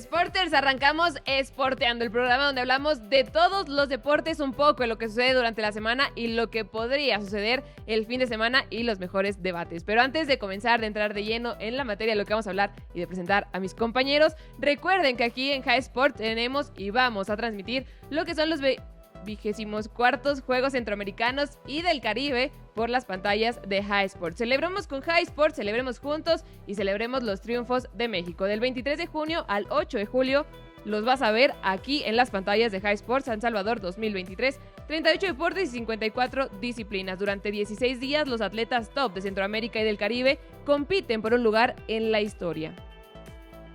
Sporters, arrancamos Sporteando, el programa donde hablamos de todos los deportes, un poco de lo que sucede durante la semana y lo que podría suceder el fin de semana y los mejores debates. Pero antes de comenzar, de entrar de lleno en la materia de lo que vamos a hablar y de presentar a mis compañeros, recuerden que aquí en High Sport tenemos y vamos a transmitir lo que son los 24 Juegos Centroamericanos y del Caribe por las pantallas de High Sport. Celebremos con High Sport, celebremos juntos y celebremos los triunfos de México. Del 23 de junio al 8 de julio los vas a ver aquí en las pantallas de High Sport San Salvador 2023. 38 deportes y 54 disciplinas. Durante 16 días los atletas top de Centroamérica y del Caribe compiten por un lugar en la historia.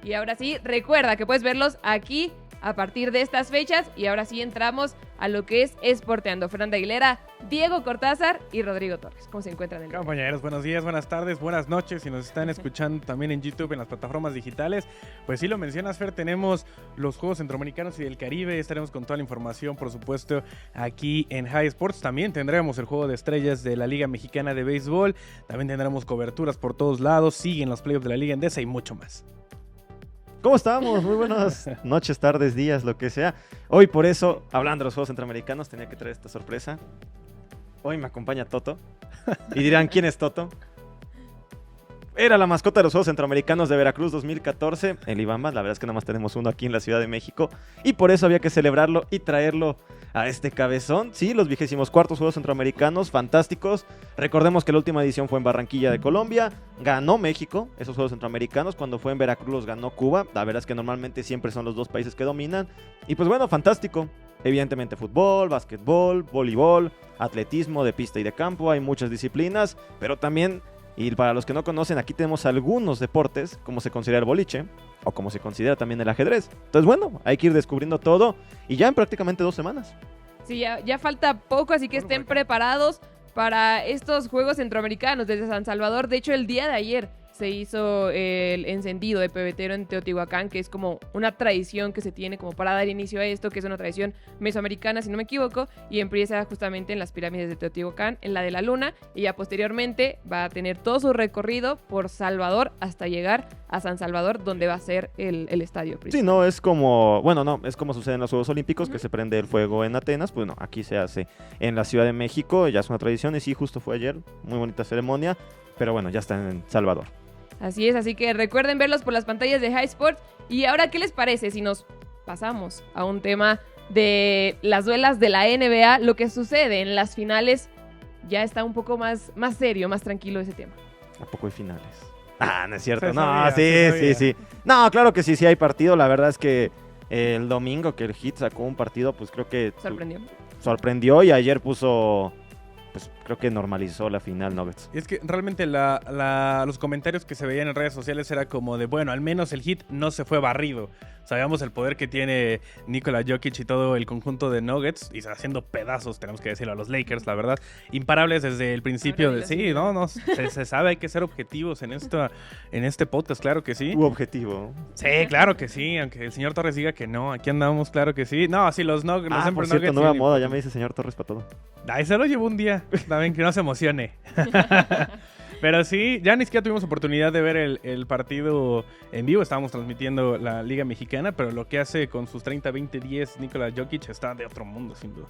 Y ahora sí, recuerda que puedes verlos aquí a partir de estas fechas y ahora sí entramos a lo que es Sporteando. Fernanda Aguilera, Diego Cortázar y Rodrigo Torres. ¿Cómo se encuentran el día? Compañeros, buenos días, buenas tardes, buenas noches. Si nos están escuchando también en YouTube, en las plataformas digitales, pues sí lo mencionas, Fer, tenemos los Juegos Centroamericanos y del Caribe. Estaremos con toda la información, por supuesto, aquí en High Sports. También tendremos el Juego de Estrellas de la Liga Mexicana de Béisbol. También tendremos coberturas por todos lados. Siguen los playoffs de la Liga Endesa y mucho más. ¿Cómo estamos? Muy buenas noches, tardes, días, lo que sea. Hoy por eso, hablando de los Juegos Centroamericanos, tenía que traer esta sorpresa. Hoy me acompaña Toto. Y dirán, ¿quién es Toto? Era la mascota de los Juegos Centroamericanos de Veracruz 2014, el Ibamba. La verdad es que nada más tenemos uno aquí en la Ciudad de México. Y por eso había que celebrarlo y traerlo a este cabezón. Sí, los 24 Juegos Centroamericanos, fantásticos. Recordemos que la última edición fue en Barranquilla de Colombia. Ganó México esos Juegos Centroamericanos. Cuando fue en Veracruz los ganó Cuba. La verdad es que normalmente siempre son los dos países que dominan. Y pues bueno, fantástico. Evidentemente fútbol, básquetbol, voleibol, atletismo de pista y de campo. Hay muchas disciplinas, pero también, y para los que no conocen, aquí tenemos algunos deportes, como se considera el boliche, o como se considera también el ajedrez. Entonces bueno, hay que ir descubriendo todo, y ya en prácticamente 2 semanas. Sí, ya falta poco, así que estén preparados para estos Juegos Centroamericanos desde San Salvador. De hecho, el día de ayer se hizo el encendido de pebetero en Teotihuacán, que es como una tradición que se tiene como para dar inicio a esto, que es una tradición mesoamericana, si no me equivoco, y empieza justamente en las pirámides de Teotihuacán, en la de la Luna, y ya posteriormente va a tener todo su recorrido por Salvador hasta llegar a San Salvador, donde va a ser el estadio principal. Sí, no, es como, bueno, no, es como sucede en los Juegos Olímpicos, que se prende el fuego en Atenas. Pues no, aquí se hace en la Ciudad de México, ya es una tradición, y sí, justo fue ayer, muy bonita ceremonia, pero bueno, ya está en Salvador. Así es, así que recuerden verlos por las pantallas de High Sports. Y ahora, ¿qué les parece si nos pasamos a un tema de las duelas de la NBA? Lo que sucede en las finales ya está un poco más serio, más tranquilo ese tema. ¿A poco hay finales? Ah, no es cierto. Se No, sabía. sí. No, claro que sí hay partido. La verdad es que el domingo que el Heat sacó un partido, pues creo que sorprendió, y ayer puso, pues creo que normalizó la final Nuggets. Y es que realmente los comentarios que se veían en redes sociales era como de, bueno, al menos el Heat no se fue barrido. Sabíamos el poder que tiene Nikola Jokic y todo el conjunto de Nuggets, y haciendo pedazos, tenemos que decirlo, a los Lakers, la verdad. Imparables desde el principio. Sí, se sabe, hay que ser objetivos en este podcast, claro que sí. Objetivo. Sí, claro que sí, aunque el señor Torres diga que no, aquí andamos, claro que sí. No, sí, los Nuggets. Por cierto, nueva moda, ya me dice señor Torres para todo. Ahí se lo llevo un día, también que no se emocione. Pero sí, ya ni siquiera tuvimos oportunidad de ver el partido en vivo. Estábamos transmitiendo la Liga Mexicana, pero lo que hace con sus 30, 20, 10 Nikola Jokic está de otro mundo, sin duda.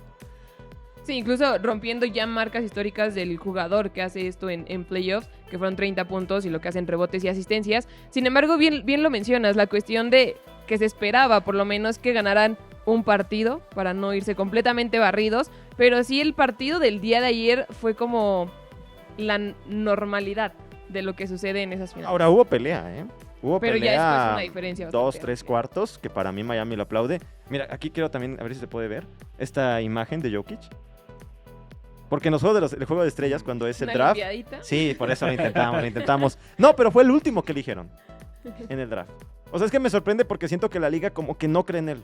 Sí, incluso rompiendo ya marcas históricas del jugador que hace esto en playoffs, que fueron 30 puntos y lo que hacen rebotes y asistencias. Sin embargo, bien lo mencionas, la cuestión de que se esperaba por lo menos que ganaran un partido para no irse completamente barridos, pero sí el partido del día de ayer fue como la normalidad de lo que sucede en esas finales. Ahora hubo pelea, ¿eh? Hubo pero pelea, ya después una diferencia. 2-3 cuartos, que para mí Miami lo aplaude. Mira, aquí quiero también, a ver si se puede ver, esta imagen de Jokic. Porque en los juegos el juego de estrellas, cuando es el draft... Limpiadita. Sí, por eso lo intentamos. No, pero fue el último que eligieron en el draft. O sea, es que me sorprende porque siento que la liga como que no cree en él.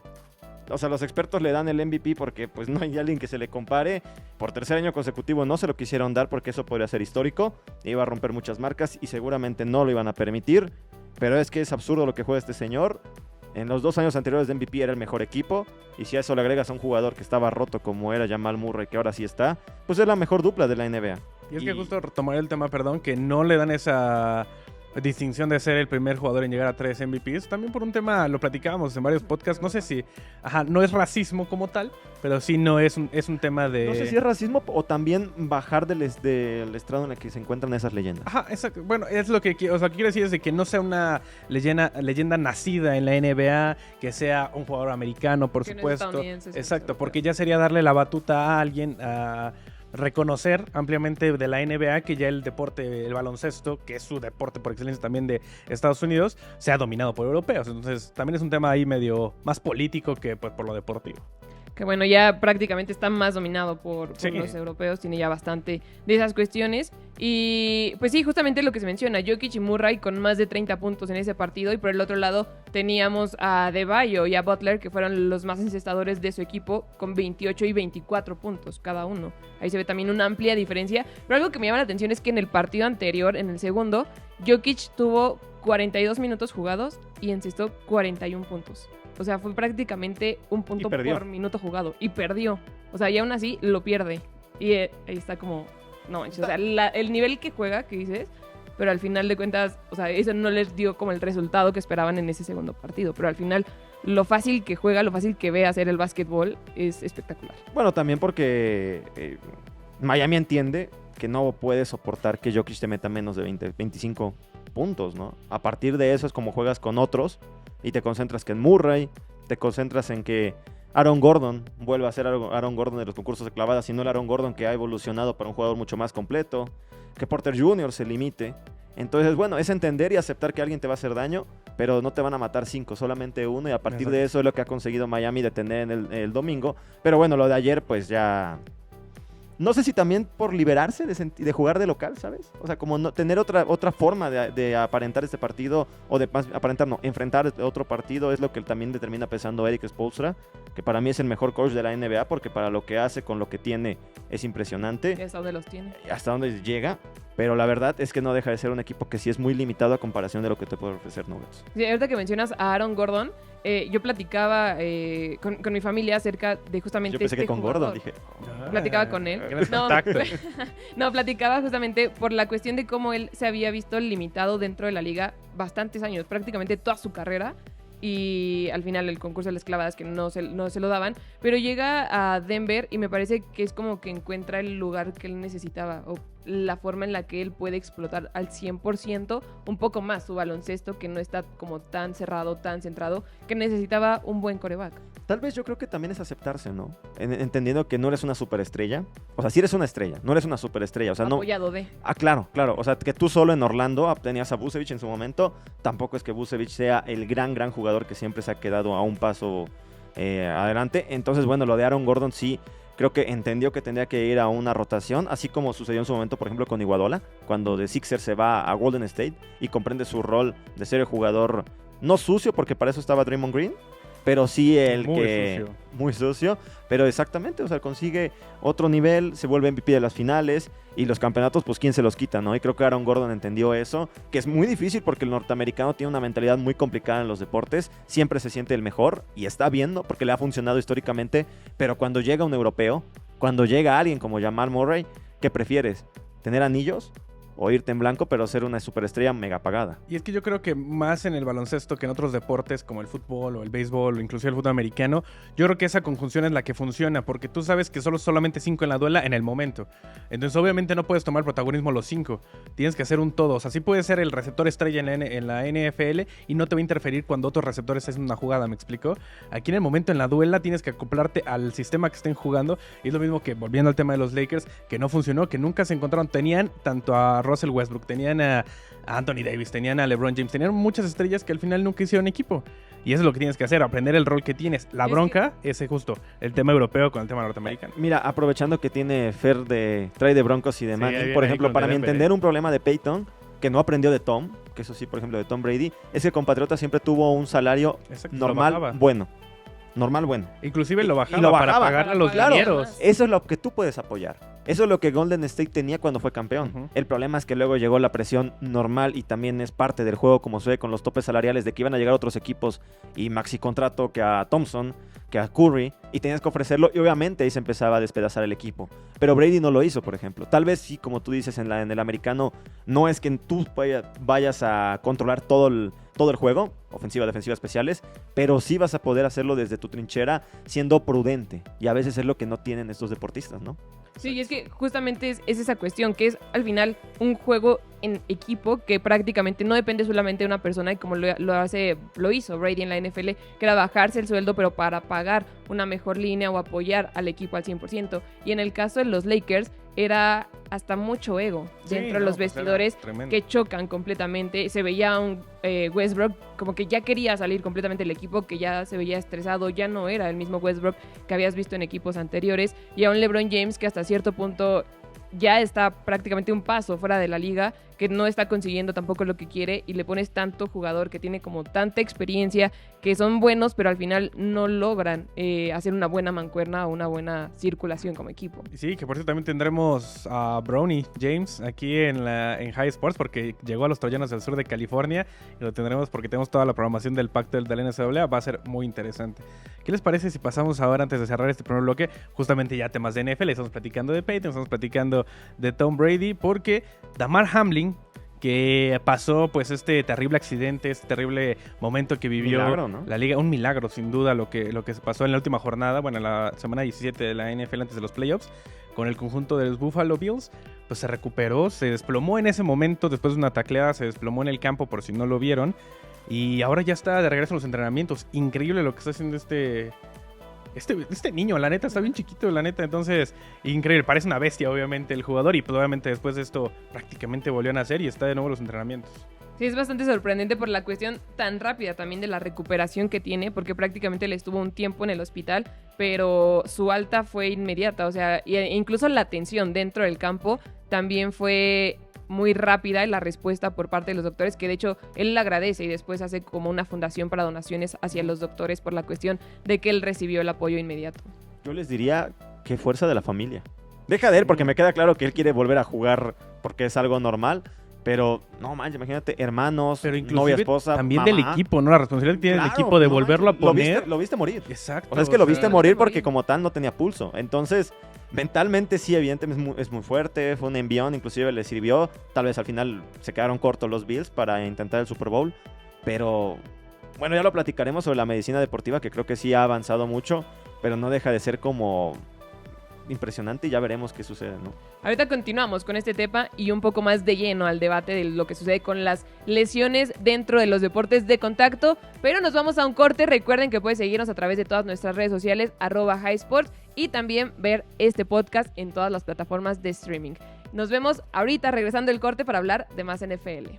O sea, los expertos le dan el MVP porque pues no hay alguien que se le compare. Por tercer año consecutivo no se lo quisieron dar porque eso podría ser histórico. Iba a romper muchas marcas y seguramente no lo iban a permitir. Pero es que es absurdo lo que juega este señor. En los 2 años anteriores de MVP era el mejor equipo. Y si a eso le agregas a un jugador que estaba roto como era Jamal Murray, que ahora sí está, pues es la mejor dupla de la NBA. Y es que justo retomar el tema, que no le dan esa distinción de ser el primer jugador en llegar a 3 MVPs, también por un tema, lo platicábamos en varios podcasts, no sé si, no es racismo como tal, pero sí no es un tema de... No sé si es racismo o también bajar del estrado en el que se encuentran esas leyendas. Exacto. Bueno, es lo que quiero decir es de que no sea una leyenda nacida en la NBA, que sea un jugador americano, por supuesto. Exacto, porque ya sería darle la batuta a alguien a reconocer ampliamente de la NBA que ya el deporte, el baloncesto, que es su deporte por excelencia también de Estados Unidos, sea dominado por europeos. Entonces también es un tema ahí medio más político que pues, por lo deportivo. Que bueno, ya prácticamente está más dominado por los europeos, tiene ya bastante de esas cuestiones. Y pues sí, justamente lo que se menciona, Jokic y Murray con más de 30 puntos en ese partido, y por el otro lado teníamos a Adebayo y a Butler, que fueron los más encestadores de su equipo, con 28 y 24 puntos cada uno. Ahí se ve también una amplia diferencia, pero algo que me llama la atención es que en el partido anterior, en el segundo, Jokic tuvo 42 minutos jugados y encestó 41 puntos. O sea, fue prácticamente un punto por minuto jugado. Y perdió. O sea, y aún así lo pierde. Y ahí está como... No, o sea, el nivel que juega, que dices... Pero al final de cuentas, o sea, eso no les dio como el resultado que esperaban en ese segundo partido. Pero al final, lo fácil que juega, lo fácil que ve hacer el básquetbol es espectacular. Bueno, también porque Miami entiende que no puede soportar que Jokic te meta menos de 25 puntos, ¿no? A partir de eso es como juegas con otros y te concentras que en Murray, te concentras en que Aaron Gordon vuelva a ser Aaron Gordon de los concursos de clavadas, y no el Aaron Gordon que ha evolucionado para un jugador mucho más completo, que Porter Jr. se limite. Entonces, bueno, es entender y aceptar que alguien te va a hacer daño, pero no te van a matar 5, solamente uno, y a partir de eso es lo que ha conseguido Miami detener en el domingo. Pero bueno, lo de ayer pues ya... No sé si también por liberarse de jugar de local, ¿sabes? O sea, como no, tener otra forma de aparentar este partido, o de aparentar, no, enfrentar otro partido, es lo que también le termina pesando a Erik Spoelstra, que para mí es el mejor coach de la NBA, porque para lo que hace, con lo que tiene, es impresionante. ¿Y hasta dónde los tiene? Hasta dónde llega, pero la verdad es que no deja de ser un equipo que sí es muy limitado a comparación de lo que te puede ofrecer Nuggets. Sí, ahorita que mencionas a Aaron Gordon, yo platicaba con mi familia acerca de justamente... Yo pensé que con jugador. Gordon, dije... Platicaba con él. No, platicaba justamente por la cuestión de cómo él se había visto limitado dentro de la liga bastantes años, prácticamente toda su carrera, y al final el concurso de las clavadas que no se lo daban, pero llega a Denver y me parece que es como que encuentra el lugar que él necesitaba, o la forma en la que él puede explotar al 100% un poco más su baloncesto, que no está como tan cerrado, tan centrado, que necesitaba un buen quarterback. Tal vez yo creo que también es aceptarse, ¿no? Entendiendo que no eres una superestrella. O sea, sí eres una estrella, no eres una superestrella. O sea, apoyado no... de... claro. O sea, que tú solo en Orlando tenías a Vucevic en su momento. Tampoco es que Vucevic sea el gran jugador que siempre se ha quedado a un paso adelante. Entonces, bueno, lo de Aaron Gordon sí... Creo que entendió que tendría que ir a una rotación, así como sucedió en su momento, por ejemplo, con Iguodala, cuando de Sixers se va a Golden State y comprende su rol de ser el jugador no sucio, porque para eso estaba Draymond Green, pero sí muy sucio, pero exactamente, o sea, consigue otro nivel, se vuelve MVP de las finales, y los campeonatos, pues quién se los quita, ¿no? Y creo que Aaron Gordon entendió eso, que es muy difícil porque el norteamericano tiene una mentalidad muy complicada en los deportes, siempre se siente el mejor, y está bien, ¿no? Porque le ha funcionado históricamente, pero cuando llega un europeo, cuando llega alguien como Jamal Murray, ¿qué prefieres? ¿Tener anillos? O irte en blanco, pero ser una superestrella mega pagada. Y es que yo creo que más en el baloncesto que en otros deportes como el fútbol o el béisbol o inclusive el fútbol americano, yo creo que esa conjunción es la que funciona, porque tú sabes que solamente 5 en la duela en el momento. Entonces obviamente no puedes tomar protagonismo los 5, tienes que hacer un todo. O sea, sí puedes ser el receptor estrella en la NFL y no te va a interferir cuando otros receptores hacen una jugada, ¿me explico? Aquí en el momento en la duela tienes que acoplarte al sistema que estén jugando, y es lo mismo que volviendo al tema de los Lakers, que no funcionó, que nunca se encontraron, tenían tanto a Russell Westbrook, tenían a Anthony Davis, tenían a LeBron James, tenían muchas estrellas que al final nunca hicieron equipo. Y eso es lo que tienes que hacer, aprender el rol que tienes. La bronca es justo el tema europeo con el tema norteamericano. Mira, aprovechando que tiene Fer trae de Broncos y de Manning, por ejemplo, para entender un problema de Peyton, que no aprendió de Tom, que eso sí, por ejemplo, de Tom Brady, es que Compatriota siempre tuvo un salario normal, bueno. Normal bueno. Inclusive lo bajaba, Y lo para bajaba. pagar a los Claro. dineros. Eso es lo que tú puedes apoyar. Eso es lo que Golden State tenía cuando fue campeón. Ujú. El problema es que luego llegó la presión normal y también es parte del juego, como sucede con los topes salariales, de que iban a llegar otros equipos y maxi contrato que a Thompson, que a Curry, y tenías que ofrecerlo y obviamente ahí se empezaba a despedazar el equipo. Pero Brady no lo hizo, por ejemplo. Tal vez sí, como tú dices, en el americano, no es que tú vayas a controlar todo el juego, ofensiva, defensiva, especiales, pero sí vas a poder hacerlo desde tu trinchera siendo prudente. Y a veces es lo que no tienen estos deportistas, ¿no? Sí, y es que justamente es esa cuestión, que es al final un juego en equipo que prácticamente no depende solamente de una persona, y como lo hizo Brady en la NFL, que era bajarse el sueldo, pero para pagar una mejor línea o apoyar al equipo al 100%. Y en el caso de los Lakers, era hasta mucho ego Sí, dentro de no, los pues era vestidores tremendo. que chocan completamente. Se veía un Westbrook como que ya quería salir completamente del equipo, que ya se veía estresado, ya no era el mismo Westbrook que habías visto en equipos anteriores, y a un LeBron James que hasta cierto punto ya está prácticamente un paso fuera de la liga, que no está consiguiendo tampoco lo que quiere, y le pones tanto jugador que tiene como tanta experiencia, que son buenos, pero al final no logran hacer una buena mancuerna o una buena circulación como equipo. Sí, que por cierto también tendremos a Bronny James aquí en High Sports, porque llegó a los Troyanos del sur de California, y lo tendremos porque tenemos toda la programación del pacto del NCAA. Va a ser muy interesante. ¿Qué les parece si pasamos ahora, antes de cerrar este primer bloque, justamente ya temas de NFL? Estamos platicando de Peyton, estamos platicando de Tom Brady, porque Damar Hamlin, que pasó pues este terrible accidente, este terrible momento que vivió Milagro, ¿no? la liga, un milagro sin duda lo que se pasó en la última jornada, bueno, en la semana 17 de la NFL antes de los playoffs, con el conjunto de los Buffalo Bills, pues se recuperó, se desplomó en ese momento, después de una tacleada, se desplomó en el campo por si no lo vieron, y ahora ya está de regreso a los entrenamientos. Increíble lo que está haciendo este niño, la neta, está bien chiquito, la neta. Entonces, increíble, parece una bestia, obviamente, el jugador. Y pues, obviamente, después de esto, prácticamente volvió a nacer y está de nuevo en los entrenamientos. Sí, es bastante sorprendente por la cuestión tan rápida también de la recuperación que tiene, porque prácticamente le estuvo un tiempo en el hospital, pero su alta fue inmediata. O sea, incluso la atención dentro del campo también fue muy rápida en la respuesta por parte de los doctores, que de hecho él le agradece y después hace como una fundación para donaciones hacia los doctores por la cuestión de que él recibió el apoyo inmediato. Yo les diría que fuerza de la familia. Deja de él, porque me queda claro que él quiere volver a jugar porque es algo normal. Pero, no manches, imagínate, hermanos, Pero inclusive novia, esposa, también mamá. del equipo, ¿no? La responsabilidad que tiene el Claro, equipo de no volverlo a manches, poner. Lo viste morir. Exacto. O sea, es que lo o sea, viste morir porque morir. como tal no tenía pulso. Entonces, mentalmente sí, evidentemente es muy fuerte. Fue un envión, inclusive le sirvió. Tal vez al final se quedaron cortos los Bills para intentar el Super Bowl. Pero, bueno, ya lo platicaremos sobre la medicina deportiva, que creo que sí ha avanzado mucho. Pero no deja de ser como impresionante y ya veremos qué sucede, ¿no? Ahorita continuamos con este tema y un poco más de lleno al debate de lo que sucede con las lesiones dentro de los deportes de contacto, pero nos vamos a un corte. Recuerden que pueden seguirnos a través de todas nuestras redes sociales, @highsports, y también ver este podcast en todas las plataformas de streaming. Nos vemos ahorita regresando el corte para hablar de más NFL.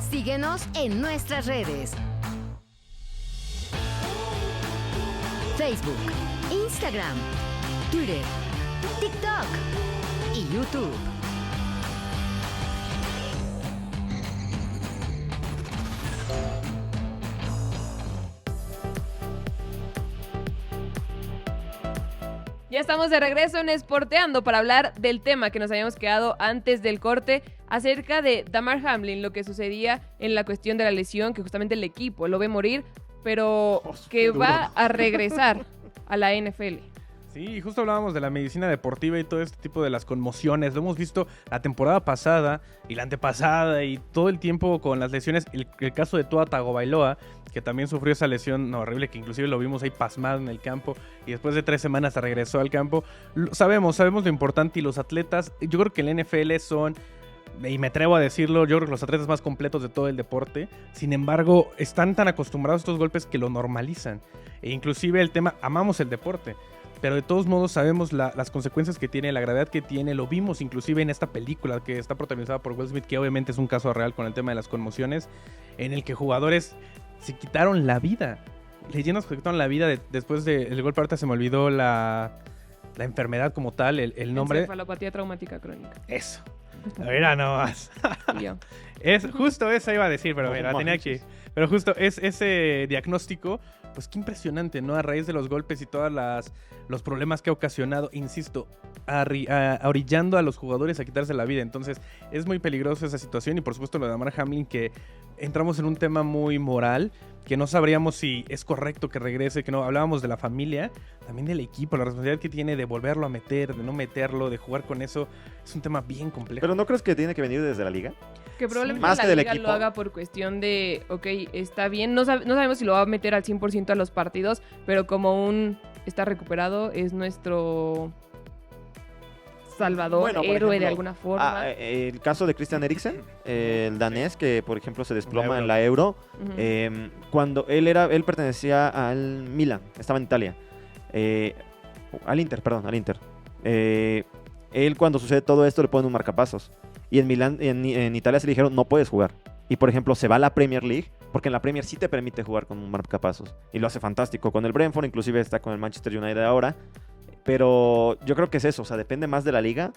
Síguenos en nuestras redes. Facebook, Instagram, Twitter, TikTok y YouTube. Ya estamos de regreso en Sporteando para hablar del tema que nos habíamos quedado antes del corte, acerca de Damar Hamlin, lo que sucedía en la cuestión de la lesión, que justamente el equipo lo ve morir, pero que va a regresar a la NFL. Sí, justo hablábamos de la medicina deportiva y todo este tipo de las conmociones. Lo hemos visto la temporada pasada y la antepasada y todo el tiempo con las lesiones. El caso de Tua Tagovailoa, que también sufrió esa lesión horrible, que inclusive lo vimos ahí pasmado en el campo y después de 3 semanas se regresó al campo. Sabemos lo importante, y los atletas, yo creo que en la NFL son, y me atrevo a decirlo, yo creo que los atletas más completos de todo el deporte. Sin embargo, están tan acostumbrados a estos golpes que lo normalizan. E inclusive el tema, amamos el deporte, pero de todos modos sabemos las consecuencias que tiene, la gravedad que tiene. Lo vimos inclusive en esta película que está protagonizada por Will Smith, que obviamente es un caso real con el tema de las conmociones, en el que jugadores se quitaron la vida. Leyendas que se quitaron la vida después del golpe. Ahorita se me olvidó la enfermedad como tal, el nombre. Encefalopatía traumática crónica. Eso. Mira nomás. Y yo, Es justo eso iba a decir, pero No mira, tenía que... manches. Pero justo es ese diagnóstico, pues qué impresionante, ¿no? A raíz de los golpes y todos los problemas que ha ocasionado, insisto, orillando a los jugadores a quitarse la vida. Entonces, es muy peligroso esa situación y por supuesto lo de Damar Hamlin, que entramos en un tema muy moral, que no sabríamos si es correcto que regrese, que no. Hablábamos de la familia, también del equipo, la responsabilidad que tiene de volverlo a meter, de no meterlo, de jugar con eso, es un tema bien complejo. ¿Pero no crees que tiene que venir desde la liga? que probablemente más la que del liga equipo. lo haga por cuestión de, ok, está bien, no sabemos si lo va a meter al 100% a los partidos, pero como está recuperado, es nuestro salvador, Bueno, por héroe de ejemplo, alguna forma. El caso de Christian Eriksen, el danés que por ejemplo se desploma Euro. en la Euro, Ujú. cuando él pertenecía al Milan, estaba en Italia, al Inter. Él cuando sucede todo esto le ponen un marcapasos y en Milán, en Italia se le dijeron no puedes jugar. Y por ejemplo se va a la Premier League porque en la Premier sí te permite jugar con un marcapasos y lo hace fantástico con el Brentford, inclusive está con el Manchester United ahora. Pero yo creo que es eso, o sea, depende más de la liga,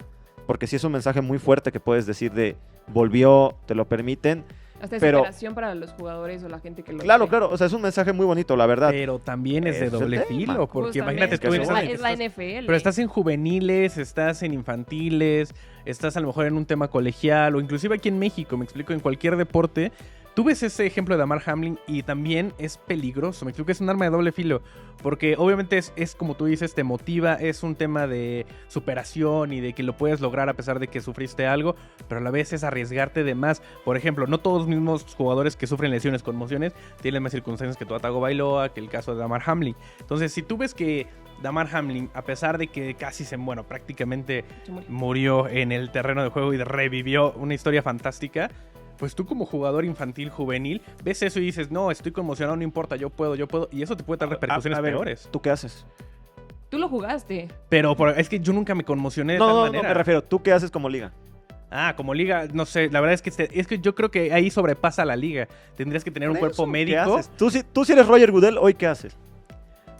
porque sí es un mensaje muy fuerte que puedes decir de volvió, te lo permiten. Hasta pero- desesperación para los jugadores o la gente que lo Claro, ve. claro, o sea, es un mensaje muy bonito, la verdad. Pero también es de Ese es el doble tema. filo, porque Justamente, imagínate tú que en eso esas- es la estás- NFL. pero estás en juveniles, estás en infantiles, estás a lo mejor en un tema colegial o inclusive aquí en México, me explico, en cualquier deporte. Tú ves ese ejemplo de Damar Hamlin y también es peligroso, me explico, es un arma de doble filo, porque obviamente es como tú dices, te motiva, es un tema de superación y de que lo puedes lograr a pesar de que sufriste algo, pero a la vez es arriesgarte de más. Por ejemplo, no todos los mismos jugadores que sufren lesiones, conmociones, tienen más circunstancias que Tua Tagovailoa, que el caso de Damar Hamlin. Entonces, si tú ves que Damar Hamlin, a pesar de que prácticamente murió en el terreno de juego y revivió una historia fantástica, pues tú como jugador infantil, juvenil, ves eso y dices, no, estoy conmocionado, no importa, yo puedo, y eso te puede dar repercusiones A ver, peores. ¿tú qué haces? Tú lo jugaste. Pero es que yo nunca me conmocioné de No, tal no, manera. no, me refiero, ¿tú qué haces como liga? Ah, como liga, no sé, la verdad es que yo creo que ahí sobrepasa la liga. Tendrías que tener un Por cuerpo eso, ¿qué médico. haces? Tú si eres Roger Goodell, ¿hoy qué haces?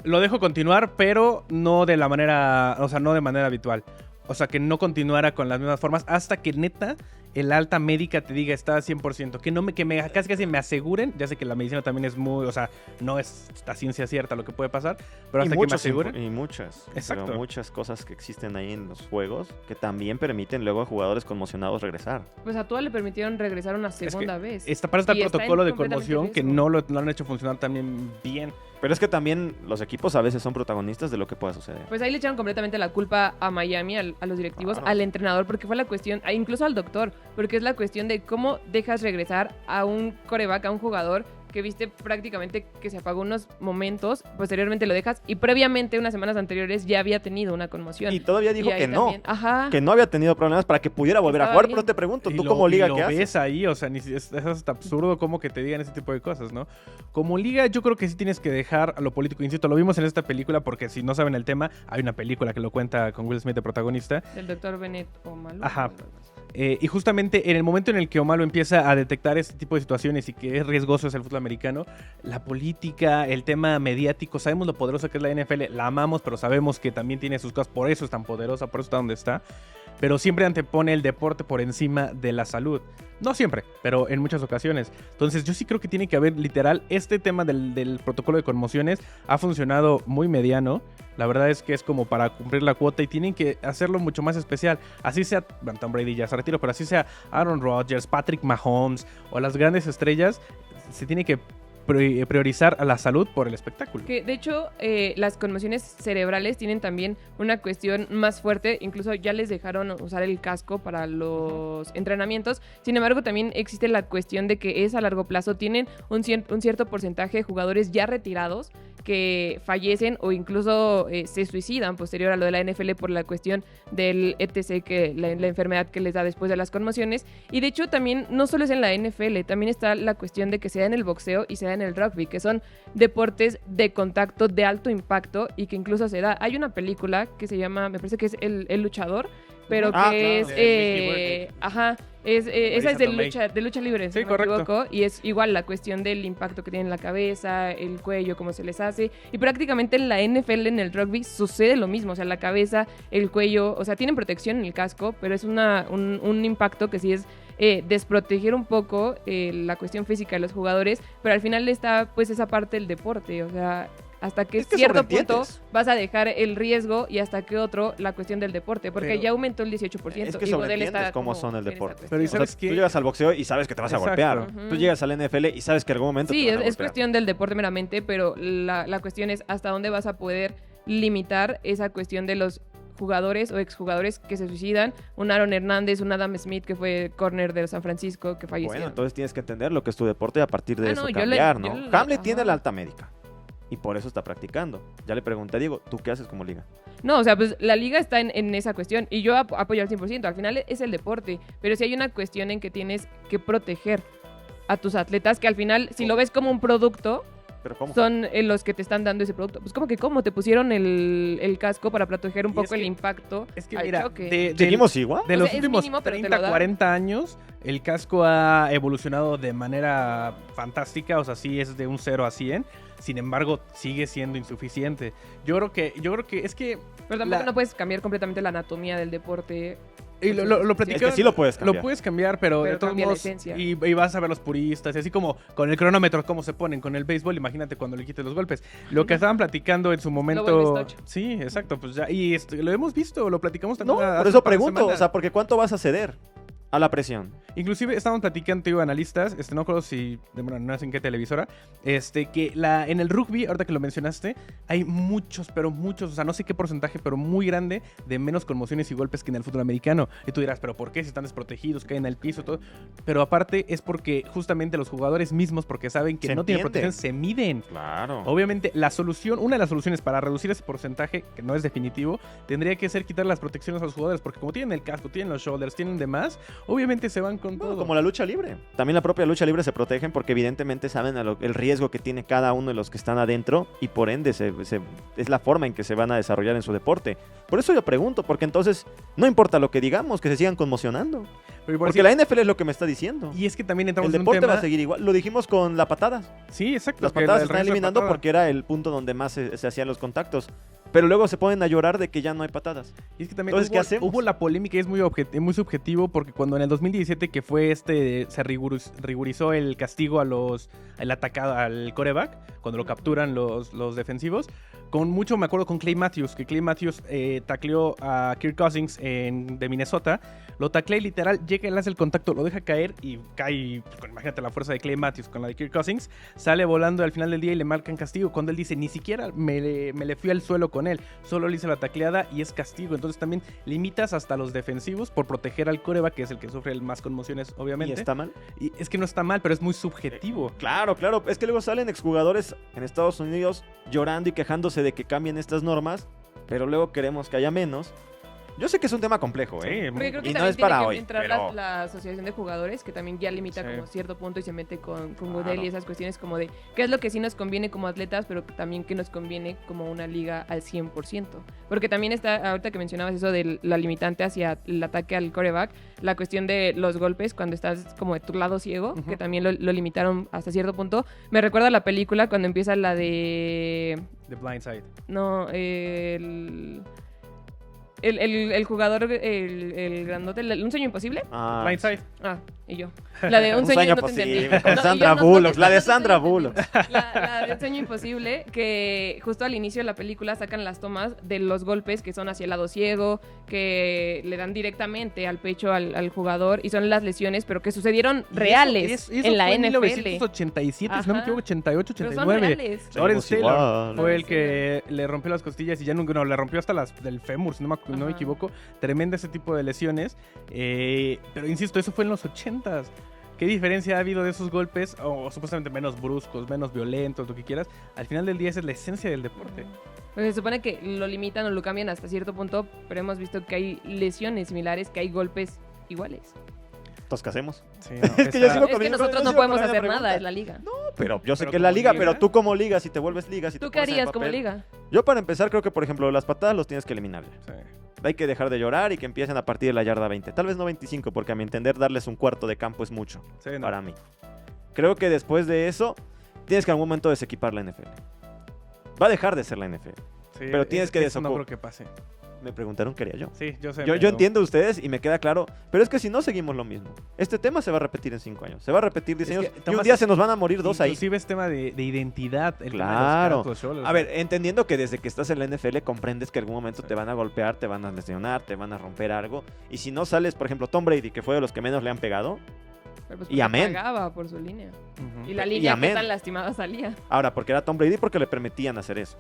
Lo dejo continuar, pero no de la manera, o sea, no de manera habitual. O sea, que no continuara con las mismas formas hasta que neta el alta médica te diga está 100%. Que casi me aseguren. Ya sé que la medicina también es muy, o sea, no es la ciencia cierta lo que puede pasar, pero hasta que me aseguren. Y muchas. Exacto. Pero muchas cosas que existen ahí en los juegos que también permiten luego a jugadores conmocionados regresar. Pues a Tua le permitieron regresar una segunda vez. Para este Y está protocolo de completamente conmoción que riesgo. no lo han hecho funcionar también bien. Pero es que también los equipos a veces son protagonistas de lo que pueda suceder. Pues ahí le echaron completamente la culpa a Miami, a los directivos, Claro. al entrenador, porque fue la cuestión, incluso al doctor, porque es la cuestión de cómo dejas regresar a un coreback, a un jugador que viste prácticamente que se apagó unos momentos, posteriormente lo dejas y previamente, unas semanas anteriores, ya había tenido una conmoción. Y todavía dijo Y ahí que no. también- Ajá. Que no había tenido problemas para que pudiera volver a Estaba jugar. bien. Pero te pregunto, Y ¿tú lo- como liga y lo qué haces? ves ahí, o sea, es hasta absurdo como que te digan ese tipo de cosas, ¿no? Como liga, yo creo que sí tienes que dejar a lo político. Insisto, lo vimos en esta película porque si no saben el tema, hay una película que lo cuenta con Will Smith de protagonista. Del doctor Bennett Omalu. Ajá. Y justamente en el momento en el que Omalo empieza a detectar este tipo de situaciones y que es riesgoso es el fútbol americano, la política, el tema mediático, sabemos lo poderosa que es la NFL, la amamos, pero sabemos que también tiene sus cosas, por eso es tan poderosa, por eso está donde está, pero siempre antepone el deporte por encima de la salud. No siempre, pero en muchas ocasiones. Entonces yo sí creo que tiene que haber literal, este tema del protocolo de conmociones ha funcionado muy mediano. La verdad es que es como para cumplir la cuota y tienen que hacerlo mucho más especial. Así sea, bueno, Tom Brady ya se retiró, pero así sea Aaron Rodgers, Patrick Mahomes o las grandes estrellas, se tiene que priorizar a la salud por el espectáculo. Que de hecho las conmociones cerebrales tienen también una cuestión más fuerte, incluso ya les dejaron usar el casco para los entrenamientos, sin embargo también existe la cuestión de que es a largo plazo, tienen un cierto porcentaje de jugadores ya retirados que fallecen o incluso se suicidan posterior a lo de la NFL por la cuestión del ETC, que la enfermedad que les da después de las conmociones. Y de hecho también no solo es en la NFL, también está la cuestión de que se da en el boxeo y se da en el rugby, que son deportes de contacto de alto impacto y que incluso se da. Hay una película que se llama, me parece que es El Luchador, pero Ah, que claro. es... ajá. Esa es Tomei. de lucha libre, Sí, si no me correcto. equivoco, y es igual la cuestión del impacto que tiene en la cabeza, el cuello, cómo se les hace, y prácticamente en la NFL, en el rugby, sucede lo mismo, o sea, la cabeza, el cuello, o sea, tienen protección en el casco, pero es un impacto que sí es desproteger un poco la cuestión física de los jugadores, pero al final está pues esa parte del deporte, o sea... Hasta que Es que cierto punto sobreentiendes. vas a dejar el riesgo y hasta que otro la cuestión del deporte, porque Pero- ya aumentó el 18%. Es que y Godel sobreentiendes está cómo como son el en esa deporte. cuestión. Pero ¿y O sea, sabes qué? tú llegas al boxeo y sabes que te vas a Exacto. golpear. Ujú. Tú llegas al NFL y sabes que en algún momento Sí, te van a es golpear. cuestión del deporte meramente, pero la cuestión es hasta dónde vas a poder limitar esa cuestión de los jugadores o exjugadores que se suicidan. Un Aaron Hernández, un Adam Smith que fue corner de San Francisco que falleció. Bueno, entonces tienes que entender lo que es tu deporte y a partir de Ah, eso no, yo cambiar, le- ¿no? yo le- Hamlet tiene ajá. la alta médica y por eso está practicando. Ya le pregunté a Diego, ¿tú qué haces como liga? No, o sea, pues la liga está en esa cuestión y yo apoyo al 100%. Al final es el deporte, pero sí hay una cuestión en que tienes que proteger a tus atletas, que al final, si lo ves como un producto, ¿Pero cómo? son los que te están dando ese producto. Pues como que, ¿cómo? Te pusieron el casco para proteger un Y poco es el que- impacto Es que al mira, choque. ¿Seguimos igual? de O los sea, es últimos mínimo, pero te lo 30, dan. 40 años, el casco ha evolucionado de manera fantástica, o sea, sí es de un 0 a 100, sin embargo, sigue siendo insuficiente. Yo creo que es que Pero tampoco la- no puedes cambiar completamente la anatomía del deporte. y lo platicaron- Es que sí lo puedes cambiar. Lo puedes cambiar, pero de Pero todos cambia la modos. esencia. Y vas a ver los puristas, y así como con el cronómetro, cómo se ponen con el béisbol, imagínate cuando le quites los golpes. Lo que estaban platicando en su momento. vuelves tocho. Sí, exacto, pues ya. Y lo hemos visto, lo platicamos No, también. hace por eso un par de pregunto, semanas. o sea, porque ¿cuánto vas a ceder a la presión? Inclusive estábamos platicando, digo, analistas, no recuerdo si, bueno, no sé en qué televisora, que en el rugby, ahorita que lo mencionaste, hay muchos, pero muchos, o sea, no sé qué porcentaje, pero muy grande de menos conmociones y golpes que en el fútbol americano. Y tú dirás, ¿pero por qué? Si están desprotegidos, caen al piso, todo. Pero aparte es porque justamente los jugadores mismos, porque saben que Se no tienen entiende. protección, se miden. Claro. Obviamente, una de las soluciones para reducir ese porcentaje, que no es definitivo, tendría que ser quitar las protecciones a los jugadores, porque como tienen el casco, tienen los shoulders, tienen demás, obviamente se van con No, todo. como la lucha libre. También la propia lucha libre se protegen porque evidentemente saben el riesgo que tiene cada uno de los que están adentro y por ende es la forma en que se van a desarrollar en su deporte. Por eso yo pregunto, porque entonces no importa lo que digamos, que se sigan conmocionando. Pero igual Porque sí- la NFL es lo que me está diciendo. Y es que también El entramos en un deporte tema... va a seguir igual. Lo dijimos con la patada. Sí, exacto. Las que patadas se el están regreso de eliminando patada. porque era el punto donde más se hacían los contactos. Pero luego se ponen a llorar de que ya no hay patadas. Y es que también Entonces, ¿qué hacemos? hubo la polémica y es muy subjetivo porque cuando en el 2017 que fue se rigurizó el castigo el atacado al coreback, cuando lo capturan los defensivos, con mucho me acuerdo con Clay Matthews, que Clay Matthews tacleó a Kirk Cousins de Minnesota, lo taclea y literal, llega, él hace el contacto, lo deja caer y cae, imagínate la fuerza de Clay Matthews con la de Kirk Cousins, sale volando al final del día y le marcan castigo, cuando él dice, ni siquiera me le fui al suelo con él, solo le hice la tacleada y es castigo, entonces también limitas hasta los defensivos por proteger al coreback, que es el que sufre más conmociones, ¿Y obviamente. está mal? Y es que no está mal, pero es muy subjetivo. Claro, claro. Es que luego salen exjugadores en Estados Unidos llorando y quejándose de que cambien estas normas, pero luego queremos que haya menos. Yo sé que es un tema complejo, Sí, ¿eh? Porque creo que Y no también es para tiene que hoy, entrar pero- la asociación de jugadores, que también ya limita Sí. como cierto punto y se mete con Claro. Godel y esas cuestiones como de qué es lo que sí nos conviene como atletas, pero también que nos conviene como una liga al 100%. Porque también está, ahorita que mencionabas eso de la limitante hacia el ataque al coreback, la cuestión de los golpes cuando estás como de tu lado ciego, Ujú. que también lo limitaron hasta cierto punto. Me recuerda a la película cuando empieza la de... The Blind Side. No, el jugador, el grandote, un sueño imposible. Ah, Blind Side. Ah, y yo. La de Un sueño no te posible, entendí. con No, Sandra y yo Bullock, la de no Sandra estoy Bullock. entendiendo. La de Un sueño imposible, que justo al inicio de la película sacan las tomas de los golpes que son hacia el lado ciego, que le dan directamente al pecho al jugador y son las lesiones, pero que sucedieron Y reales eso en la fue NFL. 1987, si no me Ajá. equivoco, 88, Pero son 89. reales. Lawrence Seguimos Taylor igual. fue el que le rompió las costillas y ya nunca, no, le rompió hasta las del fémur, si no me Ajá. equivoco. Tremenda ese tipo de lesiones. Pero insisto, eso fue en los 80s. ¿Qué diferencia ha habido de esos golpes? O supuestamente menos bruscos, menos violentos, lo que quieras. Al final del día esa es la esencia del deporte. Pues se supone que lo limitan o lo cambian hasta cierto punto, pero hemos visto que hay lesiones similares, que hay golpes iguales. Entonces, ¿qué hacemos? Sí, Es que yo sigo Es que con mi- nosotros yo no sigo podemos con la hacer pregunta. nada, es la liga. pero yo sé Pero que es la como liga, liga. pero tú como liga, si te vuelves liga, si ¿Tú te qué pones en harías como papel- liga? Yo para empezar creo que, por ejemplo, las patadas los tienes que eliminar ya. Sí. Hay que dejar de llorar y que empiecen a partir de la yarda 20. Tal vez no 25, porque a mi entender darles un cuarto de campo es mucho Sí, no. para mí. Creo que después de eso, tienes que en algún momento desequipar la NFL. Va a dejar de ser la NFL. Sí, pero tienes que eso no desocupar. creo que pase. Me preguntaron qué haría yo. Sí, yo sé. Yo pero- entiendo ustedes y me queda claro, pero es que si no seguimos lo mismo, este tema se va a repetir en 5 años. Se va a repetir 10 Es años que, y un Tomás, día se nos van a morir 2 ahí. Inclusive es tema de identidad. El tema de los Claro. Caracos Xolos, A ver, entendiendo que desde que estás en la NFL comprendes que en algún momento Sí. te van a golpear, te van a lesionar, te van a romper algo. Y si no sales, por ejemplo, Tom Brady, que fue de los que menos le han pegado. Pero pues Y porque amén. pagaba por su línea. Ujú. Y la Y línea que amén. tan lastimada salía. Ahora, porque era Tom Brady, porque le permitían hacer eso.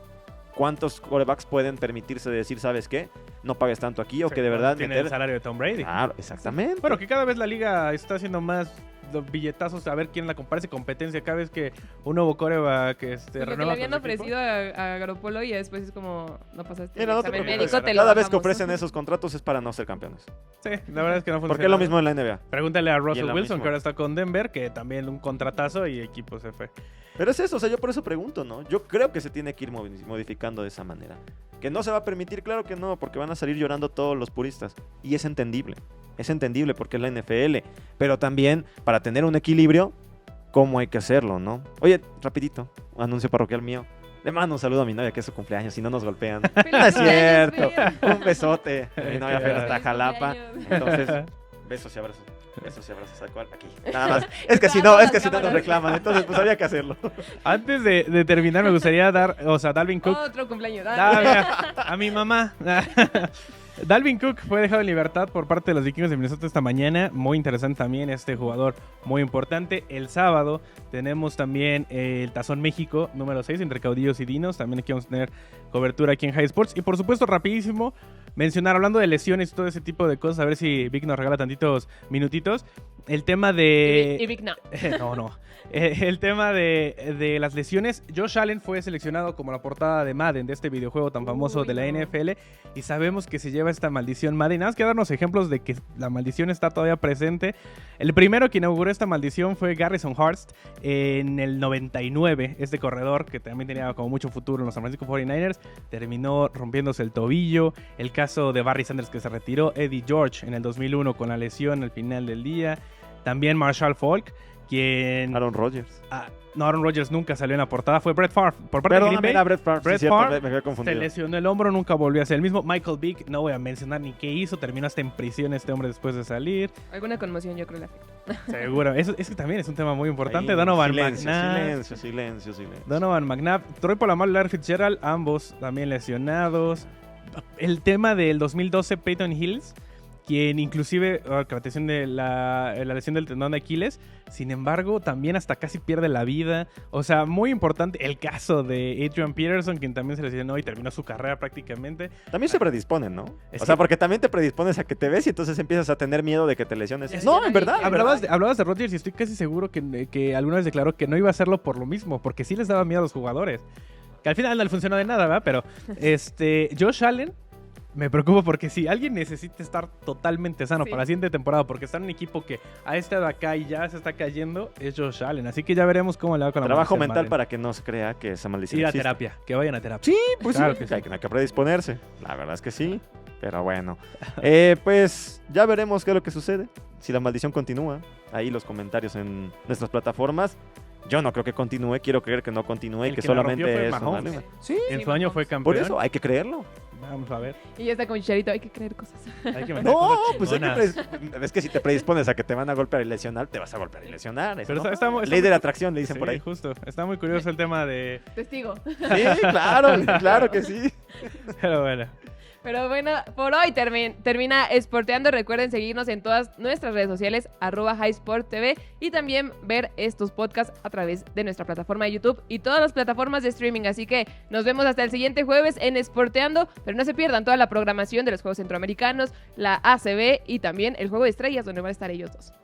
¿Cuántos quarterbacks pueden permitirse decir, ¿sabes qué? No pagues tanto aquí o Sí, que de verdad tiene meter... el salario de Tom Brady. Claro, exactamente. Bueno, que cada vez la liga está haciendo más los billetazos a ver quién la compara, competencia. Cada vez que un nuevo coreback Pues lo que le renueva habían con su equipo. ofrecido a Garoppolo y después es como, no pasaste Mira, el no te examen preocupes. médico, te lo Cada vez que bajamos. ofrecen esos contratos es para no ser campeones. Sí, la verdad es que no funciona. Porque es lo mismo en la NBA. Pregúntale a Y Russell en la Wilson, misma. que ahora está con Denver, que también un contratazo y equipo se fue. Pero es eso, o sea, yo por eso pregunto, ¿no? Yo creo que se tiene que ir modificando de esa manera. Que no se va a permitir, claro que no, porque van a salir llorando todos los puristas. Y es entendible. Es entendible porque es la NFL. Pero también, para tener un equilibrio, ¿cómo hay que hacerlo, no? Oye, rapidito, un anuncio parroquial mío. Le mando un saludo a mi novia, que es su cumpleaños, si no nos golpean. ¡Feliz No es cumpleaños, cierto. Fer! Un besote. Mi novia Fer hasta ¡Feliz Jalapa. cumpleaños! Entonces, besos y abrazos. Besos y abrazos. ¿A cuál? Aquí. Nada más. Es En que si todas no, es las que si no nos cámaras. reclaman. Entonces, pues había que hacerlo. Antes de terminar, me gustaría dar, o sea, Dalvin Cook. Otro cumpleaños. Ah, mira, a mi mamá. Dalvin Cook fue dejado en libertad por parte de los Vikings de Minnesota esta mañana. Muy interesante también este jugador, muy importante. El sábado tenemos también el Tazón México número 6 entre Caudillos y Dinos. También aquí vamos a tener cobertura aquí en High Sports. Y por supuesto, rapidísimo, mencionar, hablando de lesiones y todo ese tipo de cosas, a ver si Vic nos regala tantitos minutitos. El tema de... Y Vic no. No. El tema de las lesiones. Josh Allen fue seleccionado como la portada de Madden, de este videojuego tan famoso Uy, de la no. NFL. Y sabemos que se lleva esta maldición Madden. Nada más que darnos ejemplos de que la maldición está todavía presente. El primero que inauguró esta maldición fue Garrison Hurst en el 99. Este corredor que también tenía como mucho futuro en los San Francisco 49ers. Terminó rompiéndose el tobillo. El caso de Barry Sanders, que se retiró. Eddie George en el 2001 con la lesión al final del día. También Marshall Falk, quien... Aaron Rodgers. No, Aaron Rodgers nunca salió en la portada. Fue Brett Favre. Por parte de Perdóname, Green Bay. era Brett Favre. Brett sí, cierto, Favre me había se confundido. lesionó el hombro, nunca volvió a ser el mismo. Michael Vick, no voy a mencionar ni qué hizo. Terminó hasta en prisión este hombre después de salir. Alguna conmoción yo creo le afecta. Seguro. Eso, es que también es un tema muy importante. Ahí, Donovan silencio, McNabb. silencio. Donovan McNabb. Troy Polamalu y Larry Fitzgerald, ambos también lesionados. El tema del 2012, Peyton Hills, quien inclusive, la lesión de la lesión del tendón de Aquiles, sin embargo, también hasta casi pierde la vida. O sea, muy importante el caso de Adrian Peterson, quien también se lesionó y terminó su carrera prácticamente. También se predisponen, ¿no? Es O sea, que- porque también te predispones a que te ves y entonces empiezas a tener miedo de que te lesiones. Es No, que en verdad. nadie- en verdad. Hablabas de Rodgers y estoy casi seguro que alguna vez declaró que no iba a hacerlo por lo mismo, porque sí les daba miedo a los jugadores. Que al final no le funcionó de nada, ¿verdad? Pero Josh Allen me preocupa porque si alguien necesita estar totalmente sano Sí. para la siguiente temporada, porque está en un equipo que ha estado acá y ya se está cayendo, es Josh Allen. Así que ya veremos cómo le va con la Trabajo maldición mental Madden. para que no se crea que esa maldición Ir a existe. terapia, que vayan a terapia. Sí, pues Claro sí. que sí. Hay que predisponerse. La verdad es que sí. Pero bueno. Pues ya veremos qué es lo que sucede. Si la maldición continúa. Ahí los comentarios en nuestras plataformas. Yo no creo que continúe. Quiero creer que no continúe y El que que la solamente rompió fue es Mahomes. una- Sí. En Sí, su año Mahomes. fue campeón. Por eso hay que creerlo. Vamos a ver. Y ya está con Chicharito, hay que creer cosas. Hay que meter No, cosas pues hay que chingonas. es que si te predispones a que te van a golpear y lesionar, te vas a golpear y lesionar. Eso, Pero ¿no? está Ley de la atracción, le dicen Sí, por ahí. justo. Está muy curioso el tema de... Testigo. Sí, claro, claro que sí. Pero bueno. Pero bueno, por hoy termina Sporteando. Recuerden seguirnos en todas nuestras redes sociales, @HighSportTV, y también ver estos podcasts a través de nuestra plataforma de YouTube y todas las plataformas de streaming. Así que nos vemos hasta el siguiente jueves en Sporteando, pero no se pierdan toda la programación de los Juegos Centroamericanos, la ACB y también el Juego de Estrellas, donde van a estar ellos dos.